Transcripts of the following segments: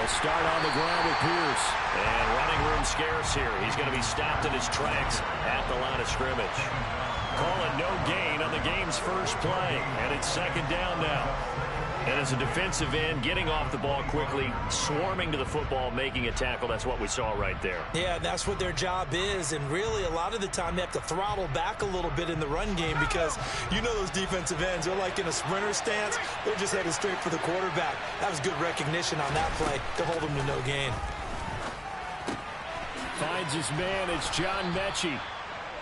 They'll start on the ground with Pierce. And running room scarce here. He's going to be stopped in his tracks at the line of scrimmage. Call it no gain on the game's first play. And it's second down now. And as a defensive end, getting off the ball quickly, swarming to the football, making a tackle, that's what we saw right there. Yeah, that's what their job is. And really, a lot of the time, they have to throttle back a little bit in the run game because you know those defensive ends, they're like in a sprinter stance. They're just headed straight for the quarterback. That was good recognition on that play to hold him to no gain. Finds his man. It's John Mechie.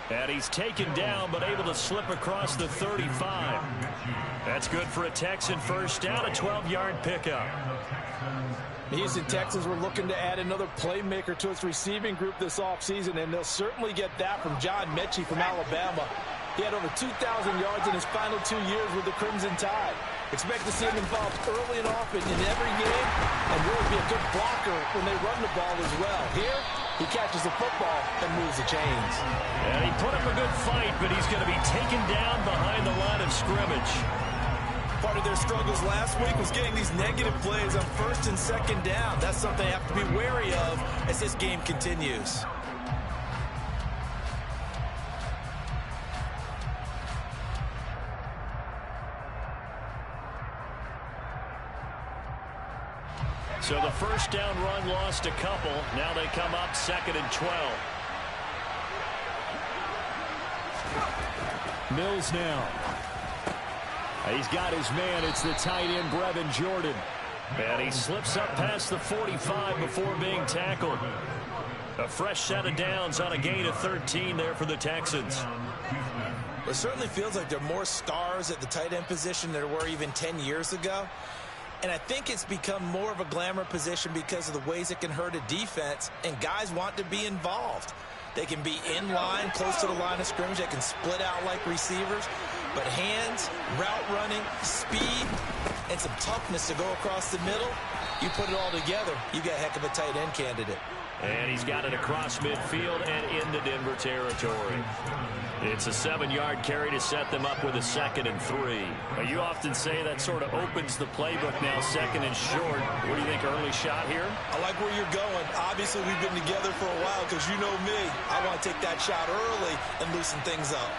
And he's taken down, but able to slip across the 35. That's good for a Texan first down, a 12-yard pickup. The Houston Texans were looking to add another playmaker to its receiving group this offseason, and they'll certainly get that from John Mechie from Alabama. He had over 2,000 yards in his final 2 years with the Crimson Tide. Expect to see him involved early and often in every game, and really be a good blocker when they run the ball as well. Here, he catches the football and moves the chains. And he put up a good fight, but he's going to be taken down behind the line of scrimmage. Part of their struggles last week was getting these negative plays on first and second down. That's something they have to be wary of as this game continues. So the first down run lost a couple. Now they come up 2nd and 12. Mills now. He's got his man. It's the tight end, Brevin Jordan. And he slips up past the 45 before being tackled. A fresh set of downs on a gain of 13 there for the Texans. It certainly feels like there are more stars at the tight end position than there were even 10 years ago. And I think it's become more of a glamour position because of the ways it can hurt a defense, and guys want to be involved. They can be in line, close to the line of scrimmage. They can split out like receivers. But hands, route running, speed, and some toughness to go across the middle, you put it all together, you got a heck of a tight end candidate. And he's got it across midfield and into Denver territory. It's a 7-yard carry to set them up with a 2nd and 3. Now, you often say that sort of opens the playbook now, 2nd and short. What do you think, early shot here? I like where you're going. Obviously, we've been together for a while because you know me. I want to take that shot early and loosen things up.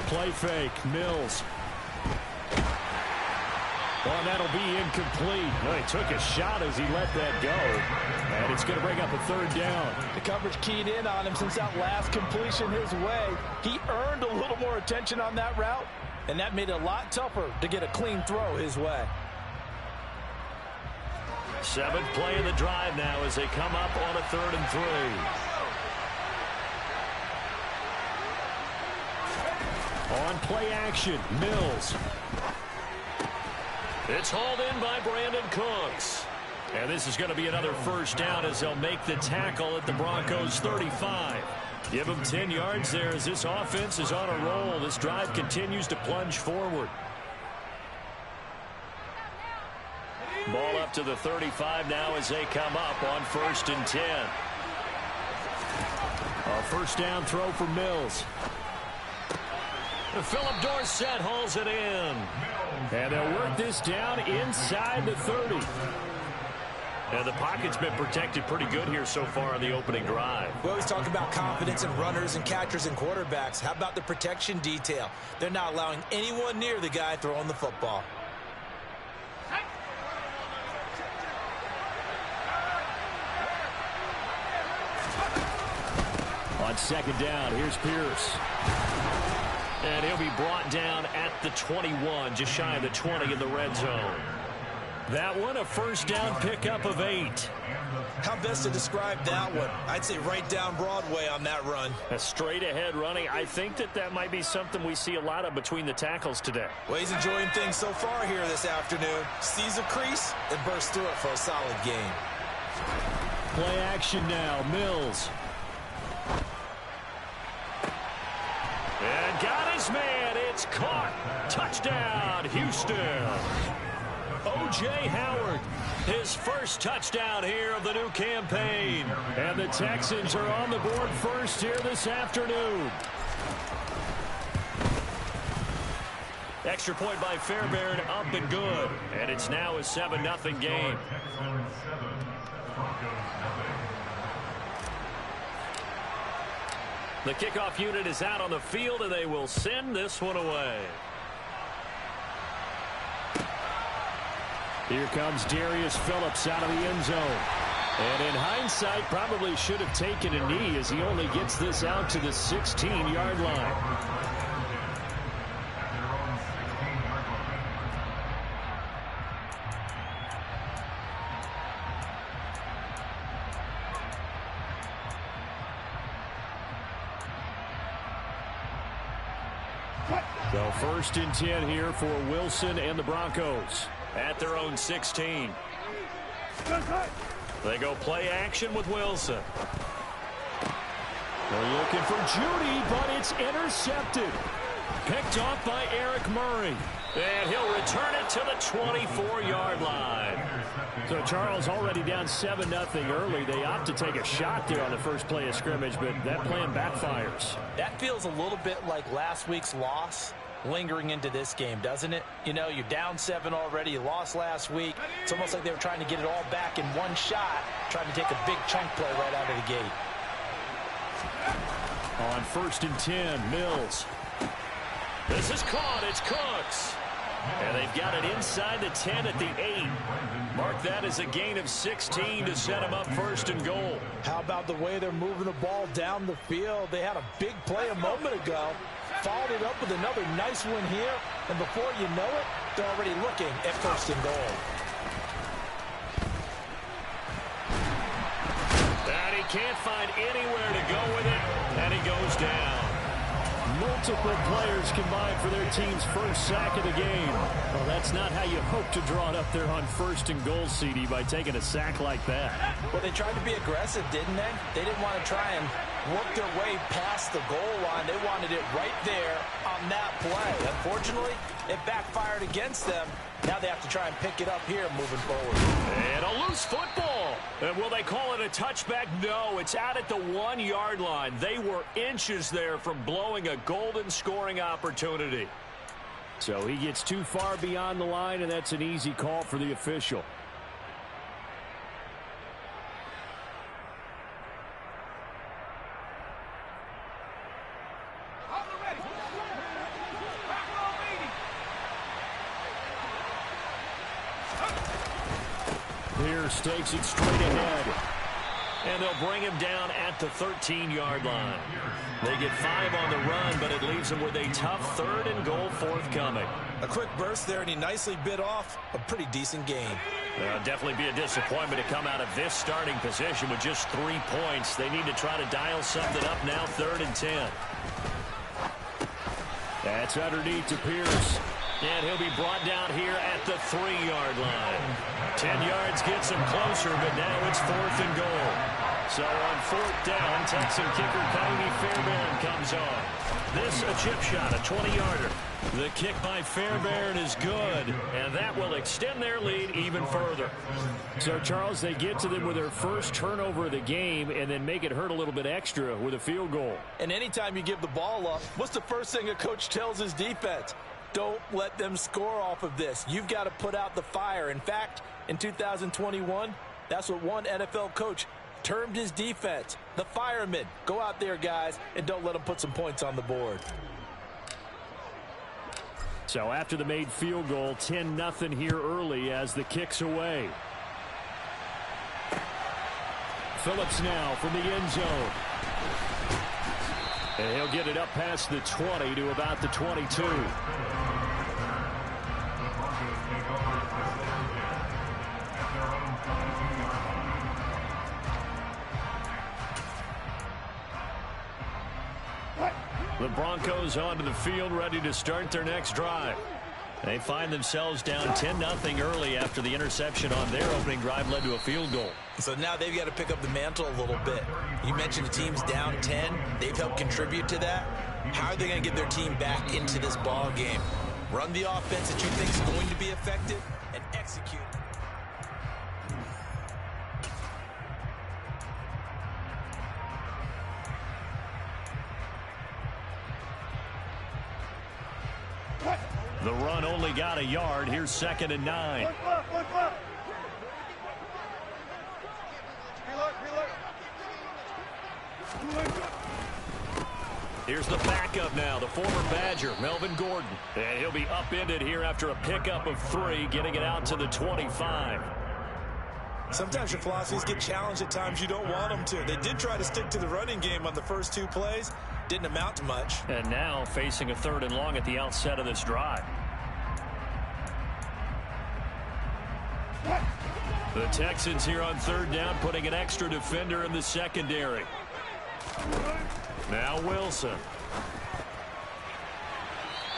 Play fake, Mills. Well, that'll be incomplete. Well, he took a shot as he let that go. And it's going to bring up a 3rd down. The coverage keyed in on him since that last completion his way. He earned a little more attention on that route, and that made it a lot tougher to get a clean throw his way. 7th play of the drive now as they come up on a 3rd and 3. On play action, Mills. It's hauled in by Brandon Cooks. And this is going to be another first down as they'll make the tackle at the Broncos 35. Give them 10 yards there as this offense is on a roll. This drive continues to plunge forward. Ball up to the 35 now as they come up on 1st and 10. A first down throw for Mills. Philip Dorsett hauls it in. And they'll work this down inside the 30. And the pocket's been protected pretty good here so far on the opening drive. We always talk about confidence in runners and catchers and quarterbacks. How about the protection detail? They're not allowing anyone near the guy throwing the football. On 2nd down, here's Pierce. And he'll be brought down at the 21, just shy of the 20 in the red zone. That one, a first down pickup of 8. How best to describe that one? I'd say right down Broadway on that run. A straight ahead running. I think that might be something we see a lot of between the tackles today. Well, he's enjoying things so far here this afternoon. Sees a crease and bursts through it for a solid game. Play action now, Mills. And got his man. It's caught. Touchdown, Houston. O.J. Howard, his first touchdown here of the new campaign. And the Texans are on the board first here this afternoon. Extra point by Fairbairn, up and good. And it's now a 7-0 game. The kickoff unit is out on the field, and they will send this one away. Here comes Darius Phillips out of the end zone. And in hindsight, probably should have taken a knee as he only gets this out to the 16-yard line. So 1st and 10 here for Wilson and the Broncos. At their own 16. They go play action with Wilson. They're looking for Judy, but it's intercepted. Picked off by Eric Murray. And he'll return it to the 24-yard line. So Charles already down 7-0 early. They opt to take a shot there on the first play of scrimmage, but that plan backfires. That feels a little bit like last week's loss lingering into this game, doesn't it? You know, you're down 7 already. You lost last week. It's almost like they were trying to get it all back in one shot, trying to take a big chunk play right out of the gate. On 1st and 10, Mills. This is caught. It's Cooks. And they've got it inside the 10 at the 8. Mark that as a gain of 16 to set them up 1st and goal. How about the way they're moving the ball down the field? They had a big play a moment ago. Followed it up with another nice one here. And before you know it, they're already looking at 1st and goal. And he can't find anywhere to go with it. And he goes down. Multiple players combined for their team's first sack of the game. Well, that's not how you hope to draw it up there on 1st and goal, CD, by taking a sack like that. Well, they tried to be aggressive, didn't they? They didn't want to try and work their way past the goal line. They wanted it right there on that play. Unfortunately, it backfired against them. Now they have to try and pick it up here moving forward. And a loose football. And will they call it a touchback? No, it's out at the 1-yard line. They were inches there from blowing a golden scoring opportunity. So he gets too far beyond the line, and that's an easy call for the official. Pierce takes it straight ahead. And they'll bring him down at the 13-yard line. They get 5 on the run, but it leaves them with a tough 3rd and goal forthcoming. A quick burst there, and he nicely bit off a pretty decent game. Definitely be a disappointment to come out of this starting position with just 3 points. They need to try to dial something up now, 3rd and 10. That's underneath to Pierce. And he'll be brought down here at the 3-yard line. 10 yards gets him closer, but now it's 4th and goal. So on 4th down, Texan kicker Coyote Fairbairn comes on. This a chip shot, a 20-yarder. The kick by Fairbairn is good, and that will extend their lead even further. So, Charles, they get to them with their first turnover of the game and then make it hurt a little bit extra with a field goal. And anytime you give the ball up, what's the first thing a coach tells his defense? Don't let them score off of this. You've got to put out the fire. In fact, in 2021, that's what one NFL coach termed his defense. The firemen. Go out there, guys, and don't let them put some points on the board. So after the made field goal, 10-0 here early as the kick's away. Phillips now from the end zone. And he'll get it up past the 20 to about the 22. The Broncos onto the field, ready to start their next drive. They find themselves down 10-0 early after the interception on their opening drive led to a field goal. So now they've got to pick up the mantle a little bit. You mentioned the team's down 10. They've helped contribute to that. How are they going to get their team back into this ball game? Run the offense that you think is going to be effective and execute. The run only got a yard. Here's 2nd and 9. Here's the backup now, the former Badger, Melvin Gordon. And he'll be upended here after a pickup of 3, getting it out to the 25. Sometimes your philosophies get challenged at times you don't want them to. They did try to stick to the running game on the first 2 plays. Didn't amount to much. And now facing a 3rd and long at the outset of this drive. The Texans here on 3rd down, putting an extra defender in the secondary. Now Wilson.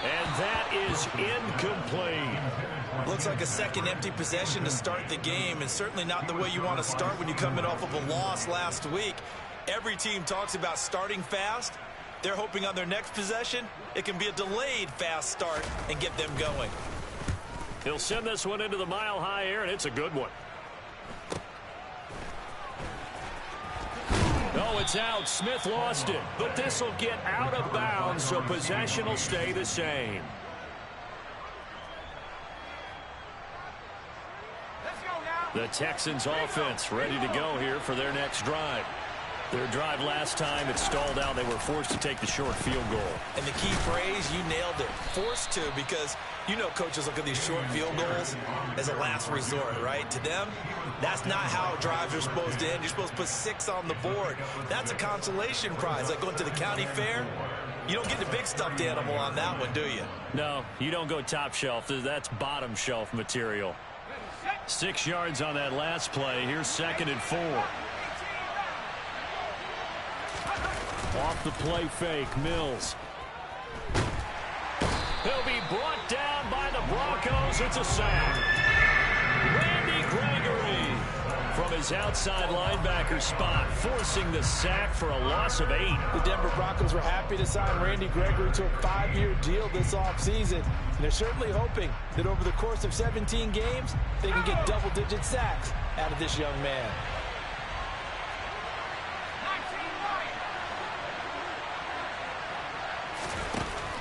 And that is incomplete. Looks like a second empty possession to start the game, and certainly not the way you want to start when you come in off of a loss last week. Every team talks about starting fast. They're hoping on their next possession, it can be a delayed fast start and get them going. He'll send this one into the mile-high air, and it's a good one. Oh, it's out. Smith lost it. But this will get out of bounds, so possession will stay the same. The Texans offense ready to go here for their next drive. Their drive last time, it stalled out. They were forced to take the short field goal. And the key phrase, you nailed it. Forced to, because you know coaches look at these short field goals as a last resort, right? To them, that's not how drives are supposed to end. You're supposed to put 6 on the board. That's a consolation prize, like going to the county fair. You don't get the big stuffed animal on that one, do you? No, you don't go top shelf. That's bottom shelf material. 6 yards on that last play. Here's 2nd and 4. Off the play fake, Mills. He'll be brought down by the Broncos. It's a sack. Randy Gregory from his outside linebacker spot, forcing the sack for a loss of 8. The Denver Broncos were happy to sign Randy Gregory to a 5-year deal this offseason. And they're certainly hoping that over the course of 17 games, they can get double-digit sacks out of this young man.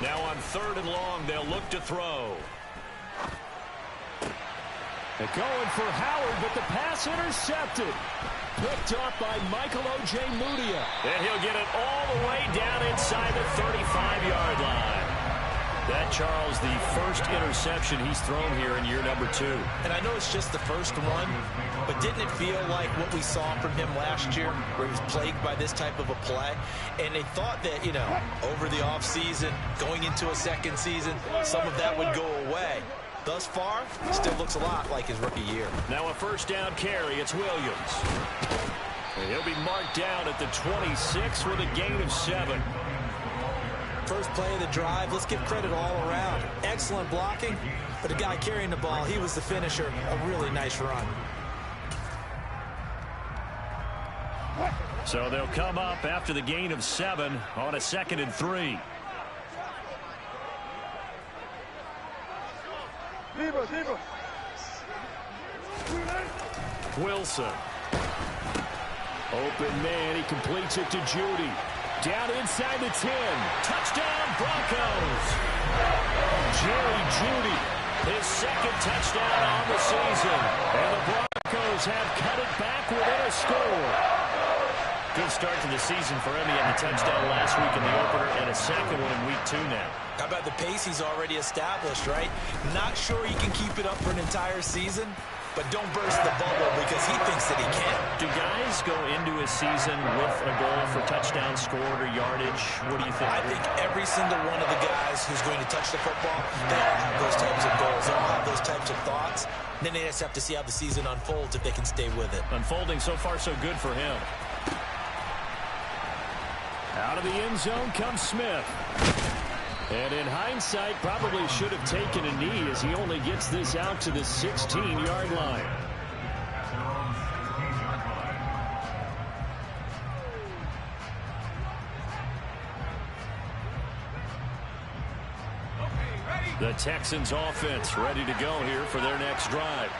Now on 3rd and long, they'll look to throw. They're going for Howard, but the pass intercepted. Picked up by Michael O.J. Mudia. And he'll get it all the way down inside the 35-yard line. That, Charles, the first interception he's thrown here in year number 2. And I know it's just the first one, but didn't it feel like what we saw from him last year, where he was plagued by this type of a play? And they thought that, you know, over the offseason, going into a second season, some of that would go away. Thus far, still looks a lot like his rookie year. Now a 1st down carry. It's Williams. And he'll be marked down at the 26 with a gain of 7. First play of the drive, let's give credit all around. Excellent blocking, but the guy carrying the ball, he was the finisher. A really nice run. So they'll come up after the gain of 7 on a 2nd and 3. Wilson. Open man, he completes it to Judy. Down inside the 10. Touchdown, Broncos. Jerry Judy, his 2nd touchdown on the season. And the Broncos have cut it back within a score. Good start to the season for him. He had the touchdown last week in the opener and a 2nd one in week 2 now. How about the pace he's already established, right? Not sure he can keep it up for an entire season, but don't burst the bubble because he thinks that he can. Do guys go into a season with a goal for touchdown scored or yardage? What do you think? I think every single one of the guys who's going to touch the football, they all have those types of goals. They all have those types of thoughts. Then they just have to see how the season unfolds if they can stay with it. Unfolding so far so good for him. Out of the end zone comes Smith. And in hindsight, probably should have taken a knee as he only gets this out to the 16-yard line. The Texans offense ready to go here for their next drive.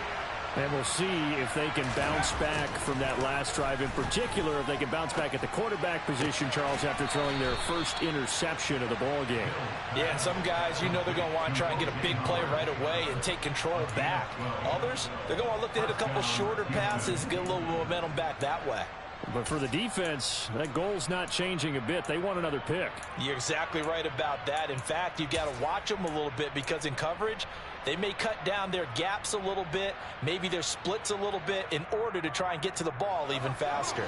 And we'll see if they can bounce back from that last drive, in particular if they can bounce back at the quarterback position, Charles, after throwing their first interception of the ball game. Yeah, and some guys, you know they're going to want to try and get a big play right away and take control back. Others, they're going to look to hit a couple shorter passes, get a little momentum back that way. But for the defense, that goal's not changing a bit. They want another pick. You're exactly right about that. In fact, you've got to watch them a little bit because in coverage, they may cut down their gaps a little bit, maybe their splits a little bit in order to try and get to the ball even faster.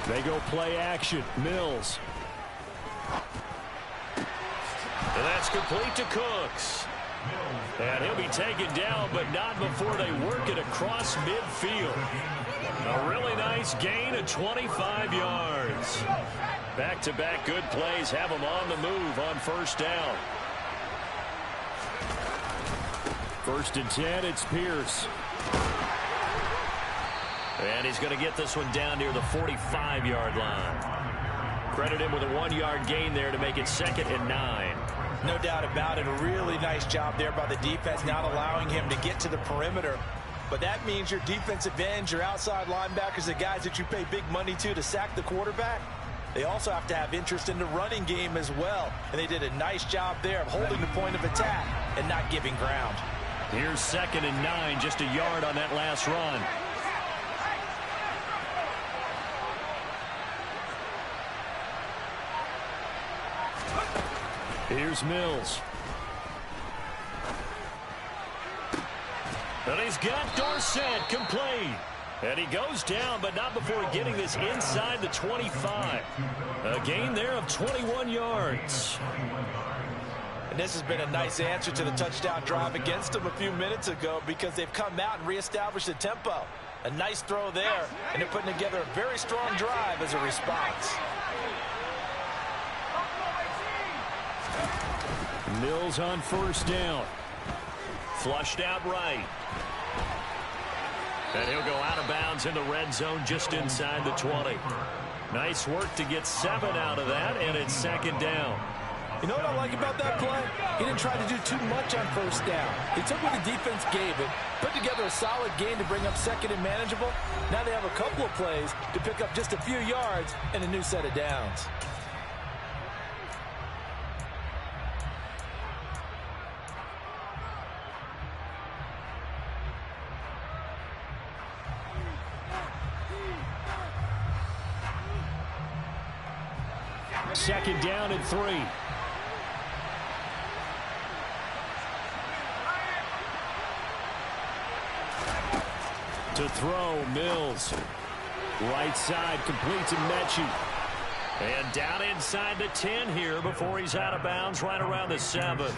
They go play action. Mills. And that's complete to Cooks. And he'll be taken down, but not before they work it across midfield. A really nice gain of 25 yards. Back-to-back good plays have them on the move on first down. 1st and 10, it's Pierce. And he's going to get this one down near the 45-yard line. Credit him with a 1-yard gain there to make it 2nd and 9. No doubt about it. A really nice job there by the defense, not allowing him to get to the perimeter. But that means your defensive ends, your outside linebackers, the guys that you pay big money to sack the quarterback, they also have to have interest in the running game as well. And they did a nice job there of holding the point of attack and not giving ground. Here's 2nd and 9, just a yard on that last run. Here's Mills. And he's got Dorsett complete. And he goes down, but not before getting this inside the 25. A gain there of 21 yards. And this has been a nice answer to the touchdown drive against them a few minutes ago because they've come out and reestablished the tempo. A nice throw there, and they're putting together a very strong drive as a response. Mills on 1st down. Flushed out right. And he'll go out of bounds in the red zone just inside the 20. Nice work to get 7 out of that, and it's 2nd down. You know what I like about that play? He didn't try to do too much on 1st down. He took what the defense gave him, put together a solid gain to bring up 2nd and manageable. Now they have a couple of plays to pick up just a few yards and a new set of downs. Second down and 3. To throw, Mills. Right side, complete to Mechie. And down inside the 10 here before he's out of bounds right around the 7.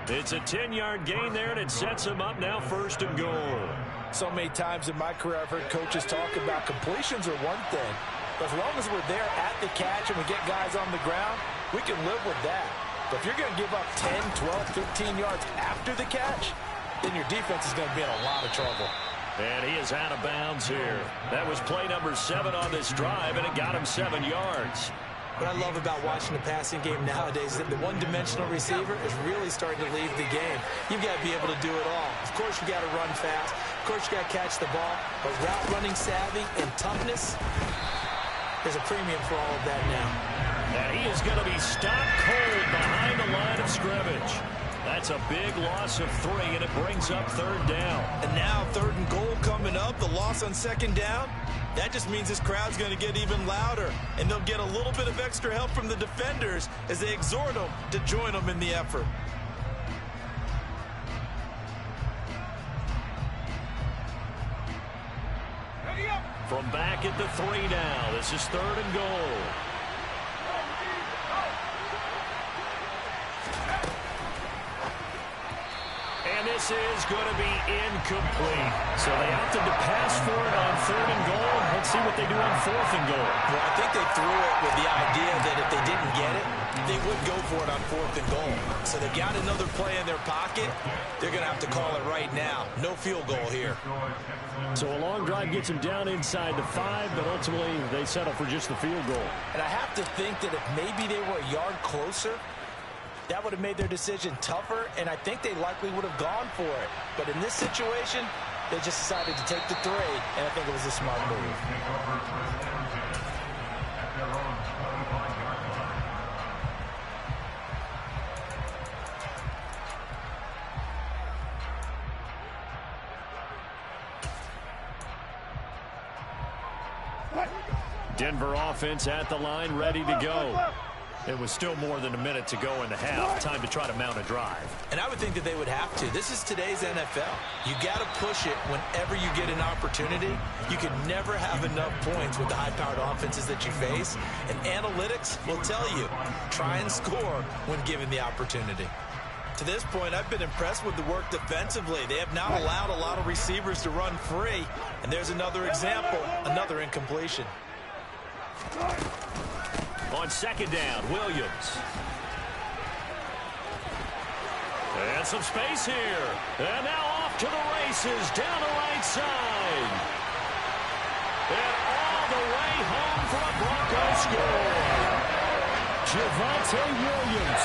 It's a 10-yard gain there, and it sets him up now 1st and goal. So many times in my career I've heard coaches talk about completions are one thing. But as long as we're there at the catch and we get guys on the ground, we can live with that. But if you're going to give up 10, 12, 15 yards after the catch, then your defense is going to be in a lot of trouble. And he is out of bounds here. That was play number 7 on this drive, and it got him 7 yards. What I love about watching the passing game nowadays is that the one-dimensional receiver is really starting to leave the game. You've got to be able to do it all. Of course, you got to run fast. Of course, you got to catch the ball. But route running savvy and toughness, there's a premium for all of that now. And he is going to be stopped cold behind the line of scrimmage. That's a big loss of 3, and it brings up 3rd down. And now 3rd and goal coming up, the loss on 2nd down. That just means this crowd's going to get even louder, and they'll get a little bit of extra help from the defenders as they exhort them to join them in the effort. From back at the 3 now, this is 3rd and goal. And this is going to be incomplete. So they opted to pass for it on 3rd and goal. Let's see what they do on 4th and goal. Well, I think they threw it with the idea that if they didn't get it, they would go for it on 4th and goal. So they've got another play in their pocket. They're going to have to call it right now. No field goal here. So a long drive gets them down inside the 5, but ultimately they settle for just the field goal. And I have to think that if maybe they were a yard closer, That would have made their decision tougher, and I think they likely would have gone for it. But in this situation, they just decided to take the 3, and I think it was a smart move. Denver offense at the line, ready to go. It was still more than a minute to go in the half. Time to try to mount a drive. And I would think that they would have to. This is today's NFL. You got to push it whenever you get an opportunity. You can never have enough points with the high-powered offenses that you face. And analytics will tell you, try and score when given the opportunity. To this point, I've been impressed with the work defensively. They have not allowed a lot of receivers to run free. And there's another example, another incompletion. On second down, Williams. And some space here. And now off to the races down the right side. And all the way home for a Broncos score. Javonte Williams.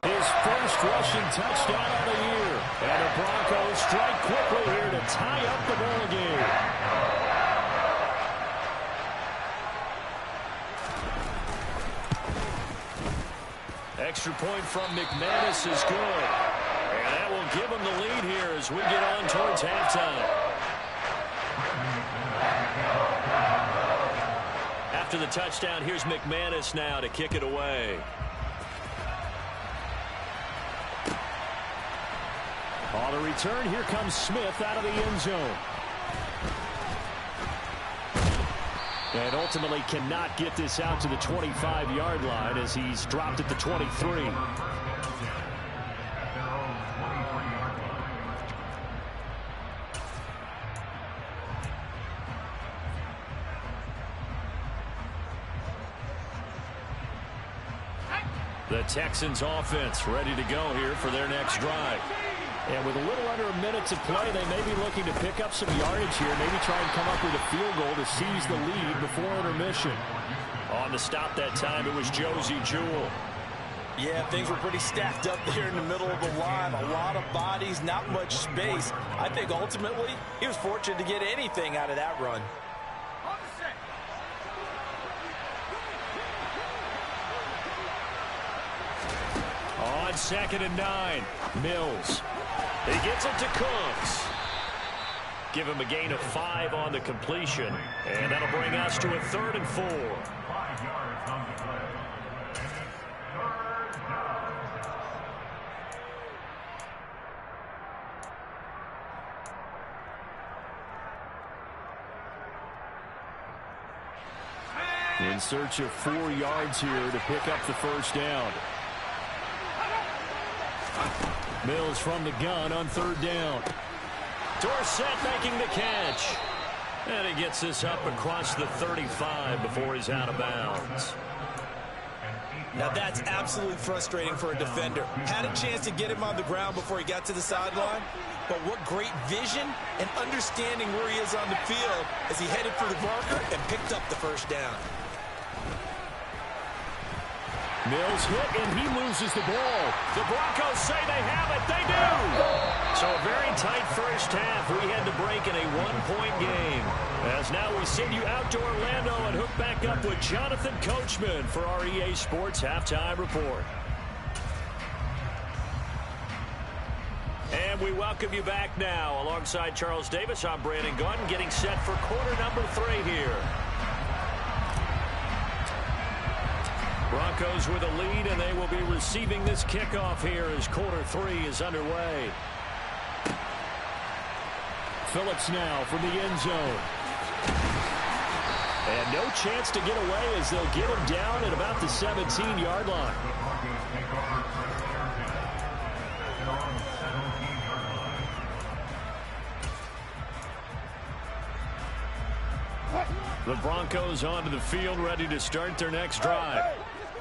His first rushing touchdown of the year. And the Broncos strike quickly here to tie up the ball game. Extra point from McManus is good. And that will give him the lead here as we get on towards halftime. After the touchdown, here's McManus now to kick it away. On the return, here comes Smith out of the end zone. And ultimately cannot get this out to the 25-yard line as he's dropped at the 23. The Texans offense ready to go here for their next drive. And with a little under a minute to play, they may be looking to pick up some yardage here, maybe try and come up with a field goal to seize the lead before intermission. On the stop that time, it was Josie Jewell. Yeah, things were pretty stacked up there in the middle of the line. A lot of bodies, not much space. I think ultimately he was fortunate to get anything out of that run. On 2nd and 9, Mills. He gets it to Cooks. Give him a gain of 5 on the completion. And that'll bring us to a 3rd and 4. In search of 4 yards here to pick up the first down. Mills from the gun on 3rd down. Dorsett making the catch. And he gets this up across the 35 before he's out of bounds. Now that's absolutely frustrating for a defender. Had a chance to get him on the ground before he got to the sideline. But what great vision and understanding where he is on the field as he headed for the marker and picked up the first down. Mills hit, and he loses the ball. The Broncos say they have it. They do. So a very tight first half. We had to break in a 1-point game. As now we send you out to Orlando and hook back up with Jonathan Coachman for our EA Sports Halftime Report. And we welcome you back now. Alongside Charles Davis, I'm Brandon Gunn, getting set for quarter number 3 here. Broncos with a lead, and they will be receiving this kickoff here as quarter 3 is underway. Phillips now from the end zone. And no chance to get away as they'll get him down at about the 17-yard line. The Broncos onto the field ready to start their next drive.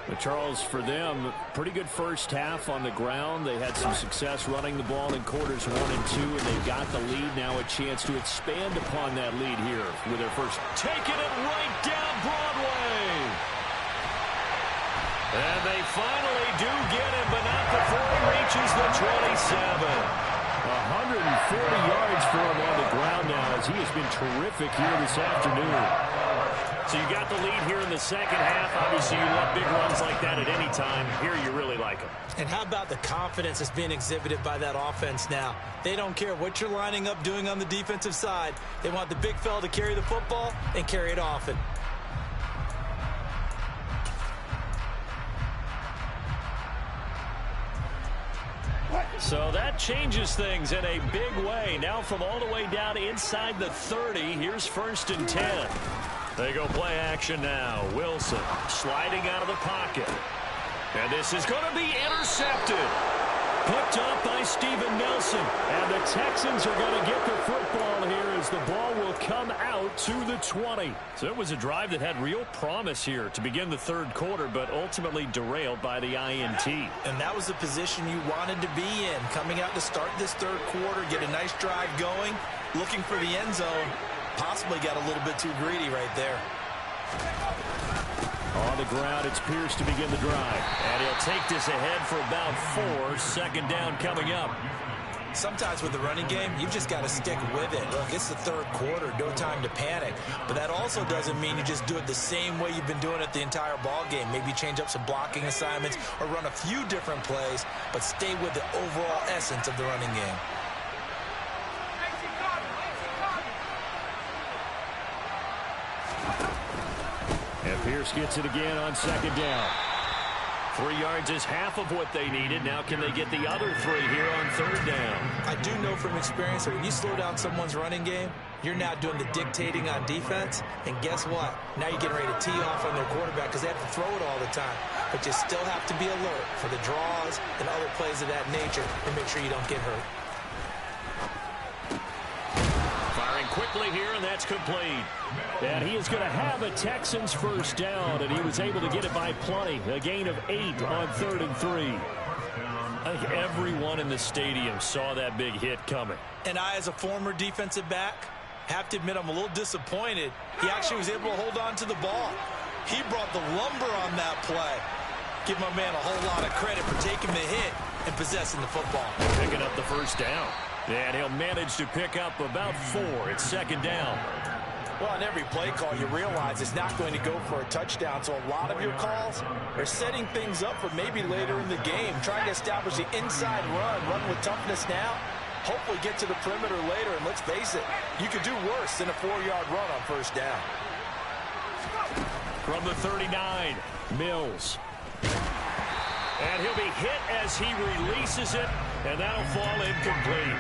But Charles, for them, pretty good first half on the ground. They had some success running the ball in quarters 1 and 2, and they've got the lead. Now a chance to expand upon that lead here with their first. Taking it right down Broadway. And they finally do get him, but not 40 yards for him on the ground now, as he has been terrific here this afternoon. So you got the lead here in the second half. Obviously, you love big runs like that at any time. Here you really like them. And how about the confidence that's being exhibited by that offense now? They don't care what you're lining up doing on the defensive side. They want the big fella to carry the football and carry it often. So that changes things in a big way. Now from all the way down inside the 30, here's 1st and 10. They go play action now. Wilson sliding out of the pocket. And this is going to be intercepted. Picked up by Steven Nelson. And the Texans are going to get the football here as the ball will come out to the 20. So it was a drive that had real promise here to begin the third quarter, but ultimately derailed by the INT. And that was the position you wanted to be in. Coming out to start this third quarter, get a nice drive going, looking for the end zone. Possibly got a little bit too greedy right there. On the ground, it's Pierce to begin the drive. And he'll take this ahead for about 4. Second down coming up. Sometimes with the running game, you've just got to stick with it. Look, it's the third quarter, no time to panic. But that also doesn't mean you just do it the same way you've been doing it the entire ball game. Maybe change up some blocking assignments or run a few different plays, but stay with the overall essence of the running game. And Pierce gets it again on second down. 3 yards is half of what they needed. Now can they get the other 3 here on third down? I do know from experience that when you slow down someone's running game, you're now doing the dictating on defense. And guess what? Now you're getting ready to tee off on their quarterback because they have to throw it all the time. But you still have to be alert for the draws and other plays of that nature and make sure you don't get hurt. Firing quickly here, and that's complete. And he is going to have a Texans first down, and he was able to get it by plenty. A gain of 8 on 3rd and 3. I think everyone in the stadium saw that big hit coming. And I, as a former defensive back, have to admit I'm a little disappointed. He actually was able to hold on to the ball. He brought the lumber on that play. Give my man a whole lot of credit for taking the hit and possessing the football. Picking up the first down. And he'll manage to pick up about 4. It's second down. Well, on every play call, you realize it's not going to go for a touchdown. So a lot of your calls are setting things up for maybe later in the game, trying to establish the inside run with toughness now, hopefully get to the perimeter later. And let's face it, you could do worse than a 4-yard run on first down. From the 39, Mills. And he'll be hit as he releases it, and that'll fall incomplete.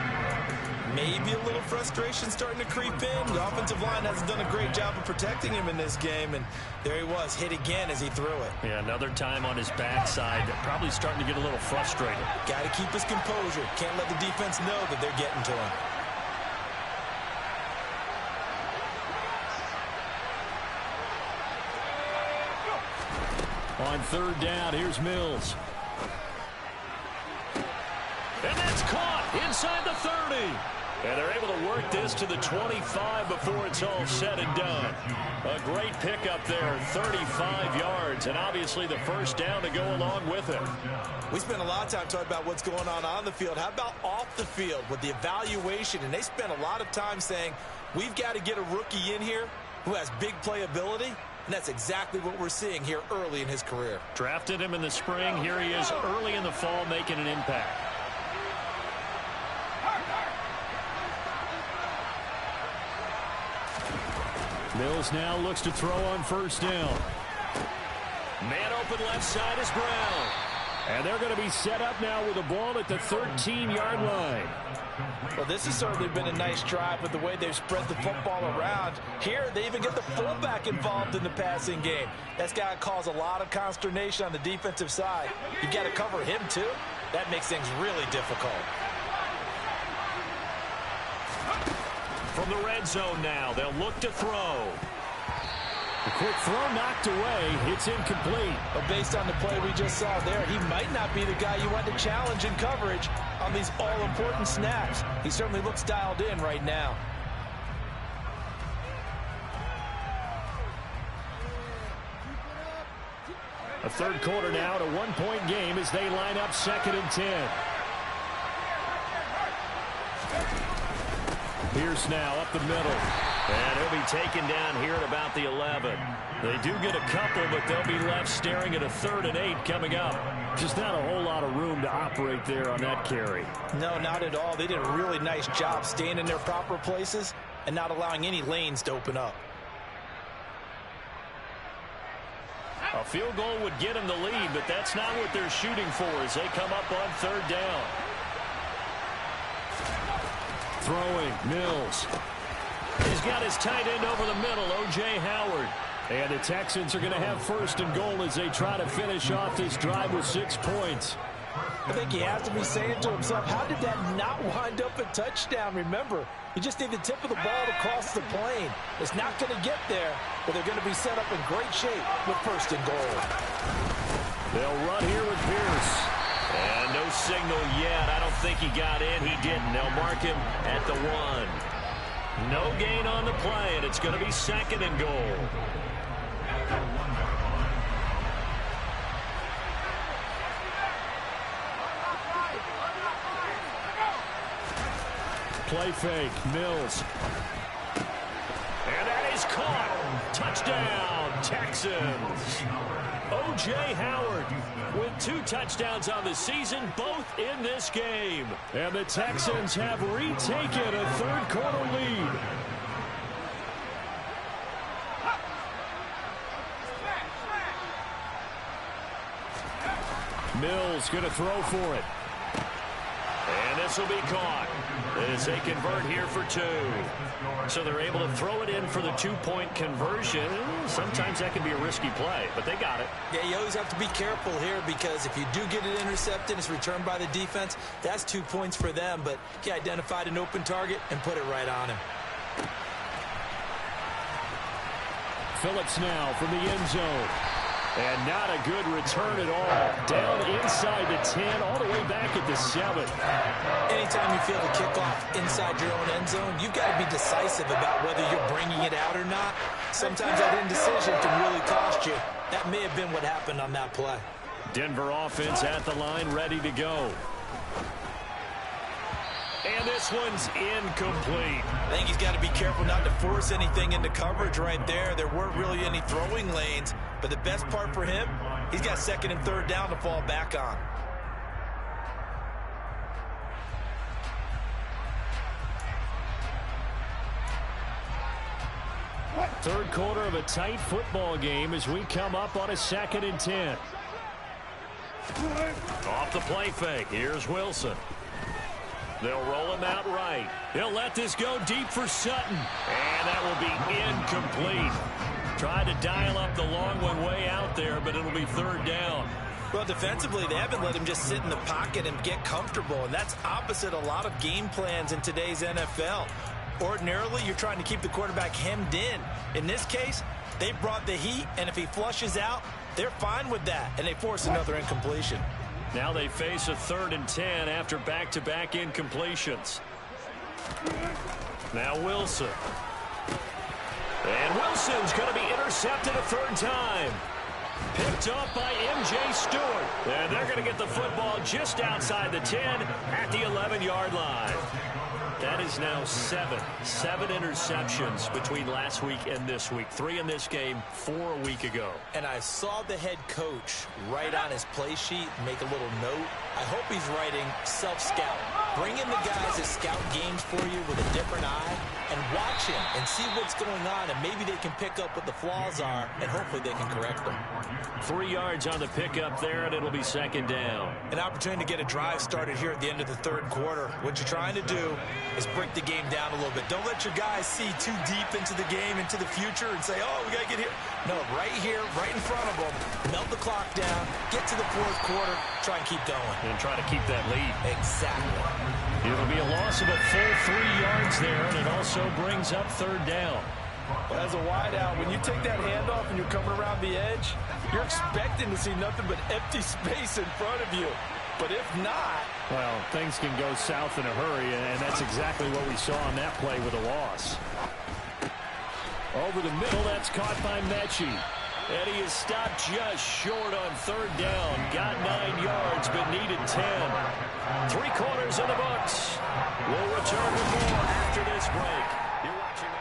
Maybe a little frustration starting to creep in. The offensive line hasn't done a great job of protecting him in this game, and there he was, hit again as he threw it. Yeah, another time on his backside, probably starting to get a little frustrated. Got to keep his composure. Can't let the defense know that they're getting to him. On third down, here's Mills. And that's caught inside the 30. And they're able to work this to the 25 before it's all said and done. A great pickup there, 35 yards, and obviously the first down to go along with it. We spent a lot of time talking about what's going on the field. How about off the field with the evaluation? And they spent a lot of time saying, we've got to get a rookie in here who has big playability. And that's exactly what we're seeing here early in his career. Drafted him in the spring. Here he is early in the fall making an impact. Mills now looks to throw on first down. Man open left side is Brown. And they're going to be set up now with the ball at the 13-yard line. Well, this has certainly been a nice drive with the way they've spread the football around. Here, they even get the fullback involved in the passing game. That's got to cause a lot of consternation on the defensive side. You've got to cover him, too. That makes things really difficult. From the red zone now, they'll look to throw. The quick throw knocked away. It's incomplete. But based on the play we just saw there, he might not be the guy you want to challenge in coverage on these all-important snaps. He certainly looks dialed in right now. A third quarter now at a one-point game as they line up 2nd and 10. Pierce now up the middle. And he'll be taken down here at about the 11. They do get a couple, but they'll be left staring at a 3rd and 8 coming up. Just not a whole lot of room to operate there on that carry. No, not at all. They did a really nice job staying in their proper places and not allowing any lanes to open up. A field goal would get them the lead, but that's not what they're shooting for as they come up on 3rd down. Throwing, Mills. He's got his tight end over the middle, O.J. Howard. And the Texans are going to have 1st and goal as they try to finish off this drive with 6 points. I think he has to be saying to himself, how did that not wind up a touchdown? Remember, you just need the tip of the ball to cross the plane. It's not going to get there, but they're going to be set up in great shape with 1st and goal. They'll run here with Pierce. And no signal yet. I don't think he got in. He didn't. They'll mark him at the 1. No gain on the play, and it's going to be 2nd and goal. Play fake, Mills. And that is caught. Touchdown, Texans. O.J. Howard with 2 touchdowns on the season, both in this game. And the Texans have retaken a 3rd quarter lead. Mills going to throw for it. And this will be caught as they convert here for 2. So they're able to throw it in for the 2-point conversion. Sometimes that can be a risky play, but they got it. Yeah, you always have to be careful here because if you do get it intercepted, it's returned by the defense. That's 2 points for them, but he identified an open target and put it right on him. Phillips now from the end zone. And not a good return at all. Down inside the 10, all the way back at the 7. Anytime you feel the kickoff inside your own end zone, you've got to be decisive about whether you're bringing it out or not. Sometimes that indecision can really cost you. That may have been what happened on that play. Denver offense at the line, ready to go. And this one's incomplete. I think he's got to be careful not to force anything into coverage right there. There weren't really any throwing lanes, but the best part for him, he's got 2nd and 3rd down to fall back on. Third quarter of a tight football game as we come up on a 2nd and 10. Off the play fake. Here's Wilson. They'll roll him out right. He'll let this go deep for Sutton. And that will be incomplete. Tried to dial up the long one way out there, but it'll be 3rd down. Well, defensively, they haven't let him just sit in the pocket and get comfortable, and that's opposite a lot of game plans in today's NFL. Ordinarily, you're trying to keep the quarterback hemmed in. In this case, they brought the heat, and if he flushes out, they're fine with that, and they force another incompletion. Now they face a 3rd and 10 after back-to-back incompletions. Now Wilson. And Wilson's going to be intercepted a 3rd time. Picked up by M.J. Stewart. And they're going to get the football just outside the 10 at the 11-yard line. That is now 7 interceptions between last week and this week. 3 in this game, 4 a week ago. And I saw the head coach write on his play sheet, make a little note. I hope he's writing self-scout. Bring in the guys that scout games for you with a different eye and watch him and see what's going on, and maybe they can pick up what the flaws are, and hopefully they can correct them. 3 yards on the pickup there, and it'll be 2nd down. An opportunity to get a drive started here at the end of the 3rd quarter. What you're trying to do is break the game down a little bit. Don't let your guys see too deep into the game, into the future, and say, oh, we got to get here. No, right here, right in front of them. Melt the clock down, get to the 4th quarter, try and keep going. And try to keep that lead. Exactly. It'll be a loss of a full 3 yards there, and it also brings up 3rd down. Well, as a wideout, when you take that handoff and you're coming around the edge, you're expecting to see nothing but empty space in front of you. But if not... Well, things can go south in a hurry, and that's exactly what we saw on that play with a loss. Over the middle, that's caught by Mechie. And he is stopped just short on third down. Got 9 yards, but needed 10. 3 quarters in the books. We'll return with more after this break. You're watching it.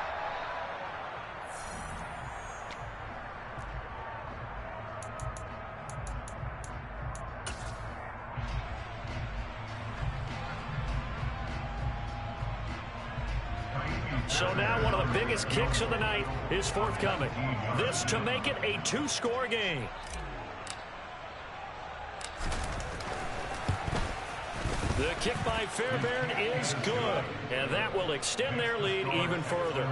So now one of the biggest kicks of the night is forthcoming. This to make it a 2-score game. The kick by Fairbairn is good, and that will extend their lead even further.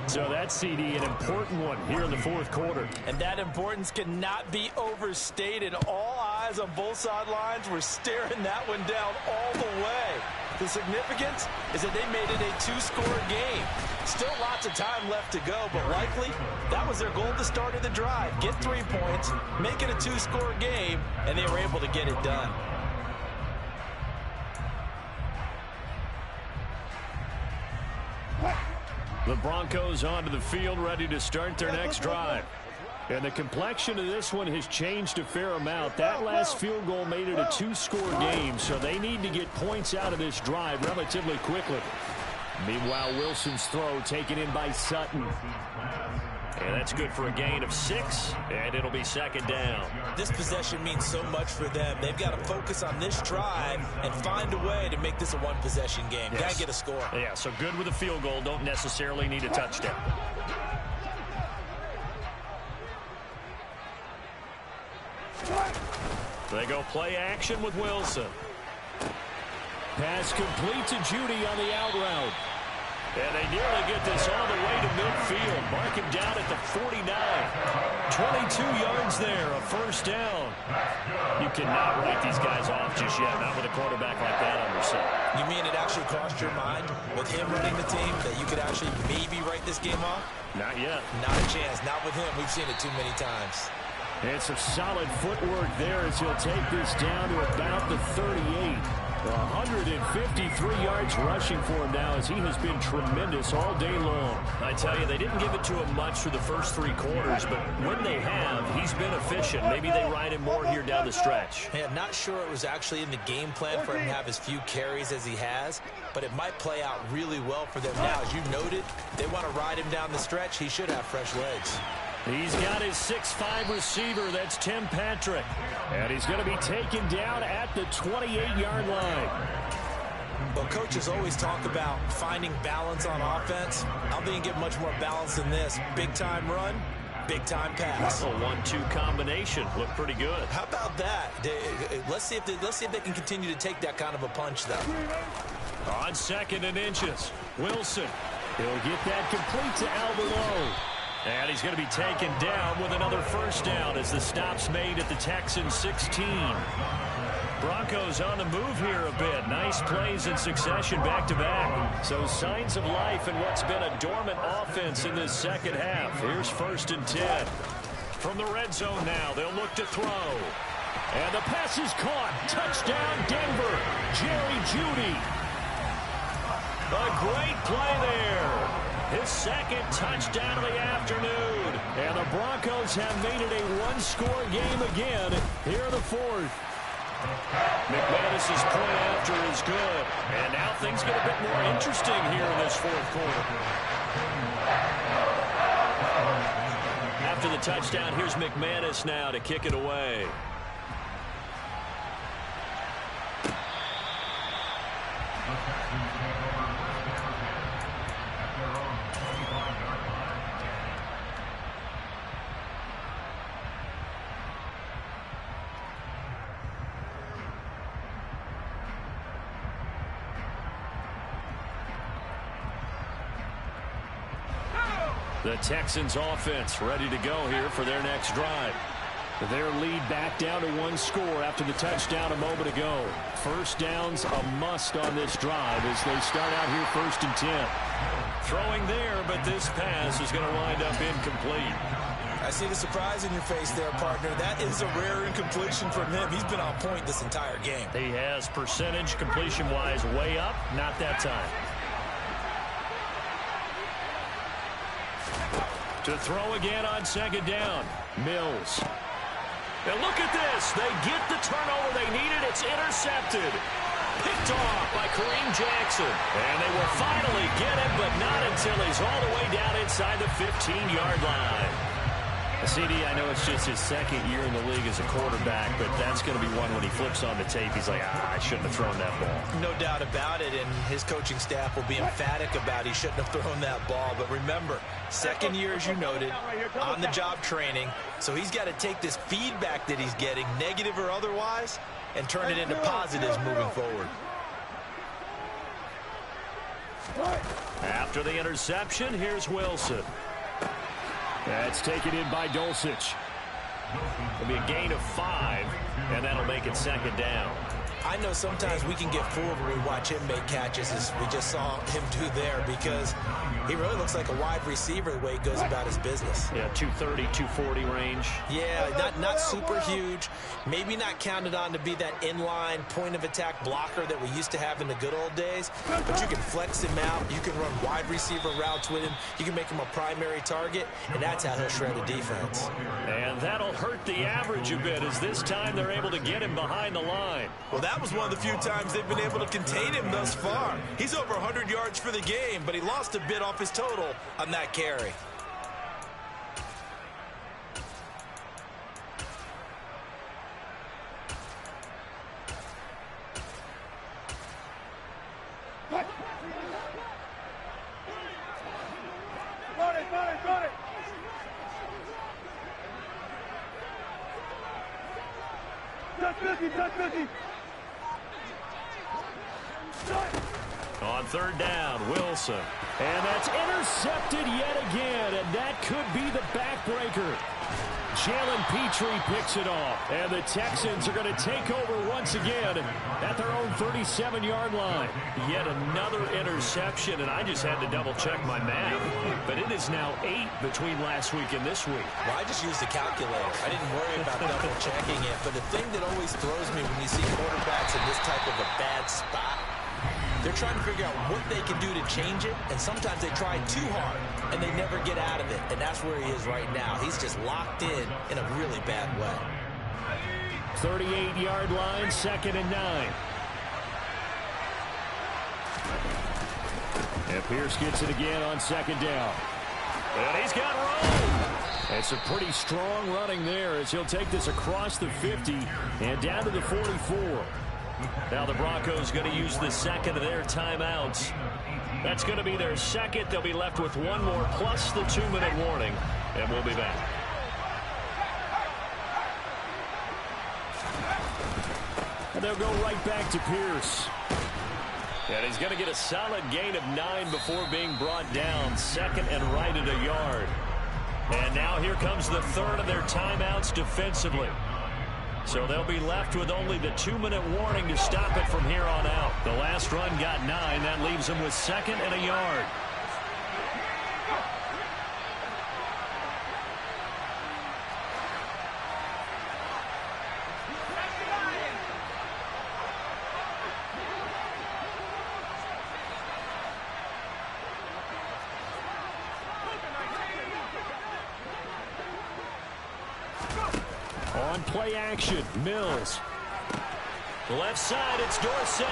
So that's, CD, an important one here in the fourth quarter. And that importance cannot be overstated. All eyes on both sidelines were staring that one down all the way. The significance is that they made it a 2-score game. Still lots of time left to go, but likely that was their goal at the start of the drive. Get 3 points, make it a 2-score game, and they were able to get it done. The Broncos onto the field, ready to start their next drive. And the complexion of this one has changed a fair amount. That last field goal made it a 2-score game, so they need to get points out of this drive relatively quickly. Meanwhile, Wilson's throw taken in by Sutton. And that's good for a gain of 6, and it'll be second down. This possession means so much for them. They've got to focus on this drive and find a way to make this a one-possession game. Yes. Got to get a score. Yeah, so good with a field goal. Don't necessarily need a touchdown. They go play action with Wilson. Pass complete to Judy on the out route. And they nearly get this all the way to midfield. Mark him down at the 49. 22 yards there, a first down. You cannot write these guys off just yet, not with a quarterback like that under center. You mean it actually crossed your mind with him running the team that you could actually maybe write this game off? Not yet. Not a chance. Not with him. We've seen it too many times. And some solid footwork there as he'll take this down to about the 38. 153 yards rushing for him now as he has been tremendous all day long. I tell you, they didn't give it to him much for the first 3 quarters, but when they have, he's been efficient. Maybe they ride him more here down the stretch. Hey, I'm not sure it was actually in the game plan for him to have as few carries as he has, but it might play out really well for them now. As you noted, they want to ride him down the stretch. He should have fresh legs. He's got his 6'5" receiver. That's Tim Patrick. And he's going to be taken down at the 28-yard line. Well, coaches always talk about finding balance on offense. I don't think you get much more balance than this. Big-time run, big-time pass. A 1-2 combination. Looked pretty good. How about that? Let's see if they can continue to take that kind of a punch, though. On 2nd and inches, Wilson. He'll get that complete to Albert O. And he's going to be taken down with another first down as the stop's made at the Texans 16. Broncos on the move here a bit. Nice plays in succession back-to-back. So signs of life in what's been a dormant offense in this second half. Here's 1st and 10. From the red zone now, they'll look to throw. And the pass is caught. Touchdown, Denver. Jerry Jeudy. A great play there. His 2nd touchdown of the afternoon. And the Broncos have made it a 1-score game again here in the 4th. McManus's point after is good. And now things get a bit more interesting here in this 4th quarter. After the touchdown, here's McManus now to kick it away. The Texans offense ready to go here for their next drive. Their lead back down to 1 score after the touchdown a moment ago. First down's a must on this drive as they start out here 1st and 10. Throwing there, but this pass is going to wind up incomplete. I see the surprise in your face there, partner. That is a rare incompletion from him. He's been on point this entire game. He has percentage completion-wise way up, not that time. To throw again on second down. Mills. And look at this. They get the turnover they needed. It's intercepted. Picked off by Kareem Jackson. And they will finally get it, but not until he's all the way down inside the 15-yard line. CD, I know it's just his second year in the league as a quarterback, but that's going to be one when he flips on the tape. He's like, I shouldn't have thrown that ball. No doubt about it, and his coaching staff will be emphatic about he shouldn't have thrown that ball. But remember, second year, as you noted, on-the-job training. So he's got to take this feedback that he's getting, negative or otherwise, and turn it into positives moving forward. After the interception, here's Wilson. That's taken in by Dulcich. It'll be a gain of 5, and that'll make it second down. I know sometimes we can get fooled when we watch him make catches, as we just saw him do there, because he really looks like a wide receiver the way he goes about his business. Yeah, 230, 240 range. Yeah, not super huge. Maybe not counted on to be that inline point-of-attack blocker that we used to have in the good old days, but you can flex him out. You can run wide receiver routes with him. You can make him a primary target, and that's how he'll shred a defense. And that'll hurt the average a bit, as this time they're able to get him behind the line. Well, that was one of the few times they've been able to contain him thus far. He's over 100 yards for the game, but he lost a bit off his total on that carry. On third down, Wilson. And that's intercepted yet again, and that could be the backbreaker. Jalen Petrie picks it off, and the Texans are going to take over once again at their own 37-yard line. Yet another interception, and I just had to double-check my math, but it is now 8 between last week and this week. Well, I just used a calculator. I didn't worry about double-checking it, but the thing that always throws me when you see quarterbacks in this type of a bad spot, they're trying to figure out what they can do to change it, and sometimes they try too hard, and they never get out of it, and that's where he is right now. He's just locked in a really bad way. 38-yard line, 2nd and 9. And Pierce gets it again on 2nd down. And he's got room. It's a pretty strong running there as he'll take this across the 50 and down to the 44. Now the Broncos going to use the second of their timeouts. That's going to be their second. They'll be left with one more plus the 2-minute warning, and we'll be back. And they'll go right back to Pierce. And he's going to get a solid gain of 9 before being brought down. 2nd and right at a yard. And now here comes the third of their timeouts defensively. So they'll be left with only the 2-minute warning to stop it from here on out. The last run got 9. That leaves them with 2nd and a yard. On play action, Mills. Left side, it's Dorsett.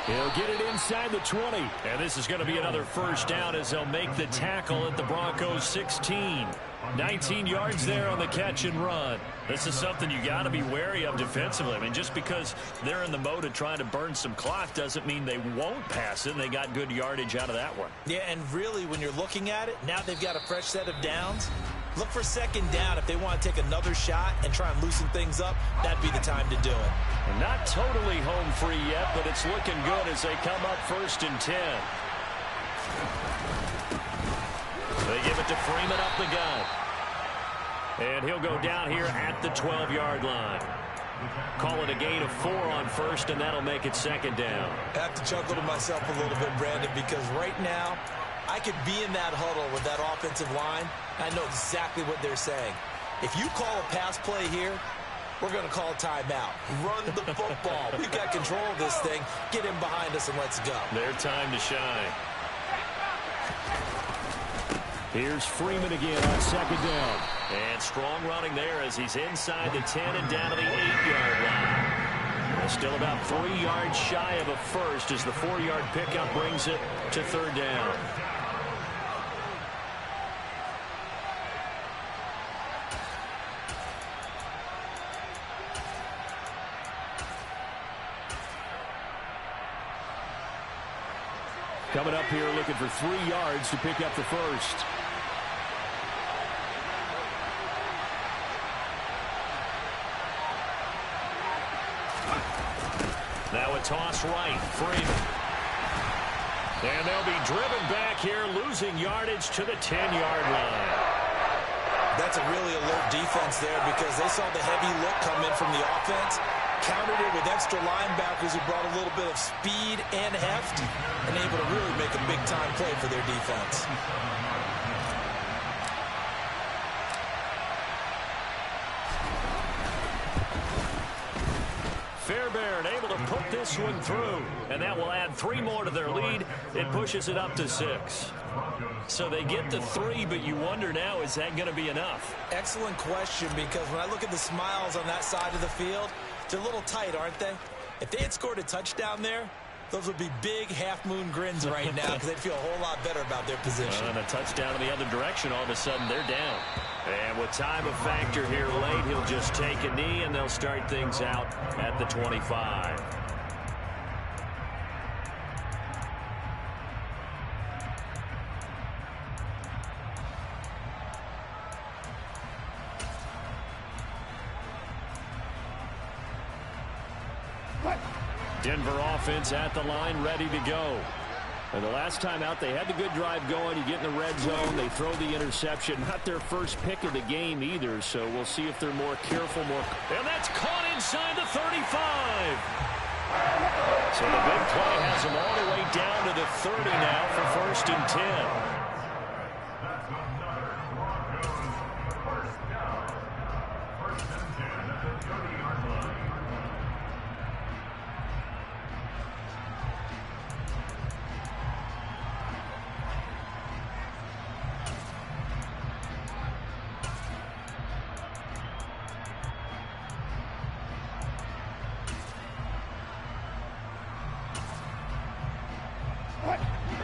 He'll get it inside the 20. And this is going to be another first down as they'll make the tackle at the Broncos 16. 19 yards there on the catch and run. This is something you got to be wary of defensively. I mean, just because they're in the mode of trying to burn some clock doesn't mean they won't pass it. And they got good yardage out of that one. Yeah, and really, when you're looking at it, now they've got a fresh set of downs. Look for 2nd down. If they want to take another shot and try and loosen things up, that'd be the time to do it. And not totally home free yet, but it's looking good as they come up 1st and 10. They give it to Freeman up the gut. And he'll go down here at the 12-yard line. Call it a gain of 4 on 1st, and that'll make it 2nd down. I have to chuckle to myself a little bit, Brandon, because right now, I could be in that huddle with that offensive line. I know exactly what they're saying. If you call a pass play here, we're going to call timeout. Run the football. We've got control of this thing. Get him behind us and let's go. Their time to shine. Here's Freeman again on second down. And strong running there as he's inside the 10 and down to the 8-yard line. Still about 3 yards shy of a first as the 4-yard pickup brings it to third down. Coming up here looking for 3 yards to pick up the first. Now a toss right, Freeman. And they'll be driven back here, losing yardage to the 10-yard line. That's a really alert defense there because they saw the heavy look come in from the offense, countered it with extra linebackers who brought a little bit of speed and heft, and able to really make a big-time play for their defense. Fairbairn able to put this one through, and that will add 3 more to their lead. It pushes it up to 6. So they get to 3, but you wonder now, is that going to be enough? Excellent question, because when I look at the smiles on that side of the field, they're a little tight, aren't they? If they had scored a touchdown there, those would be big half-moon grins right now because they'd feel a whole lot better about their position. And a touchdown in the other direction, all of a sudden they're down. And with time a factor here late, he'll just take a knee, and they'll start things out at the 25. Denver offense at the line, ready to go. And the last time out, they had the good drive going. You get in the red zone, they throw the interception. Not their first pick of the game either, so we'll see if they're more careful. And that's caught inside the 35. So the big play has them all the way down to the 30 now for 1st and 10.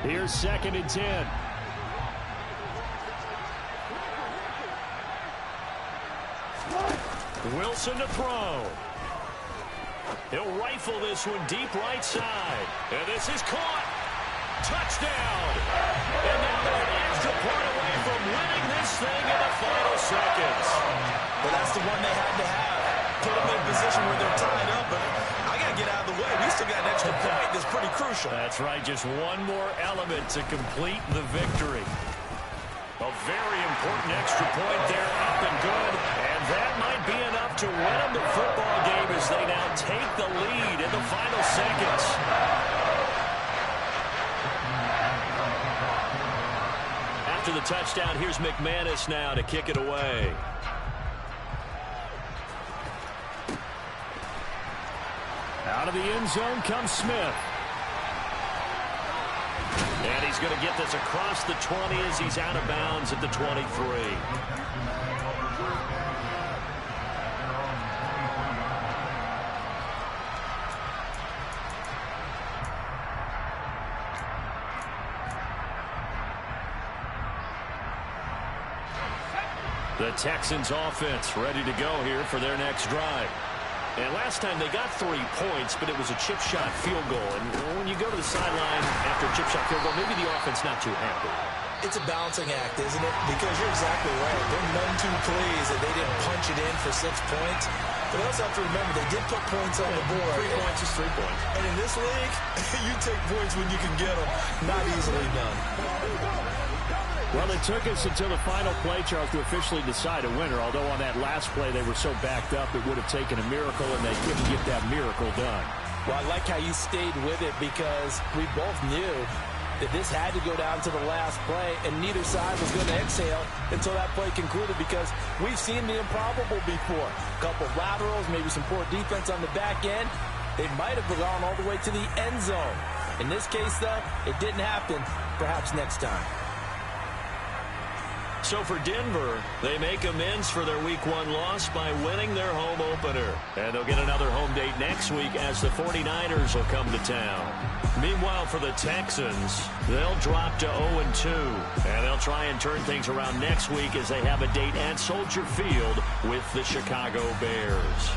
Here's 2nd and 10. Wilson to throw. He'll rifle this one deep right side. And this is caught. Touchdown. And now they're an extra point away from winning this thing in the final seconds. But that's the one they had to have. Put them in a position where they're tied up, but I got to get out of the way. We still got an extra point that's pretty crucial. That's right. Just one more element to complete the victory. A very important extra point there, up and good. And that might be enough to win them the football game as they now take the lead in the final seconds. After the touchdown, here's McManus now to kick it away. Out of the end zone comes Smith. And he's going to get this across the 20 as he's out of bounds at the 23. The Texans offense ready to go here for their next drive. And last time they got 3 points, but it was a chip shot field goal. And when you go to the sideline after a chip shot field goal, maybe the offense not too happy. It's a balancing act, isn't it? Because you're exactly right. They're none too pleased that they didn't punch it in for 6 points. But we also have to remember they did put points on the board. 3 points is 3 points. And in this league, you take points when you can get them. Not easily done. Well, it took us until the final play, Charles, to officially decide a winner. Although on that last play they were so backed up, it would have taken a miracle, and they couldn't get that miracle done. Well, I like how you stayed with it because we both knew that this had to go down to the last play, and neither side was going to exhale until that play concluded because we've seen the improbable before. A couple of laterals, maybe some poor defense on the back end. They might have gone all the way to the end zone. In this case, though, it didn't happen. Perhaps next time. So for Denver, they make amends for their Week 1 loss by winning their home opener. And they'll get another home date next week as the 49ers will come to town. Meanwhile, for the Texans, they'll drop to 0-2. And they'll try and turn things around next week as they have a date at Soldier Field with the Chicago Bears.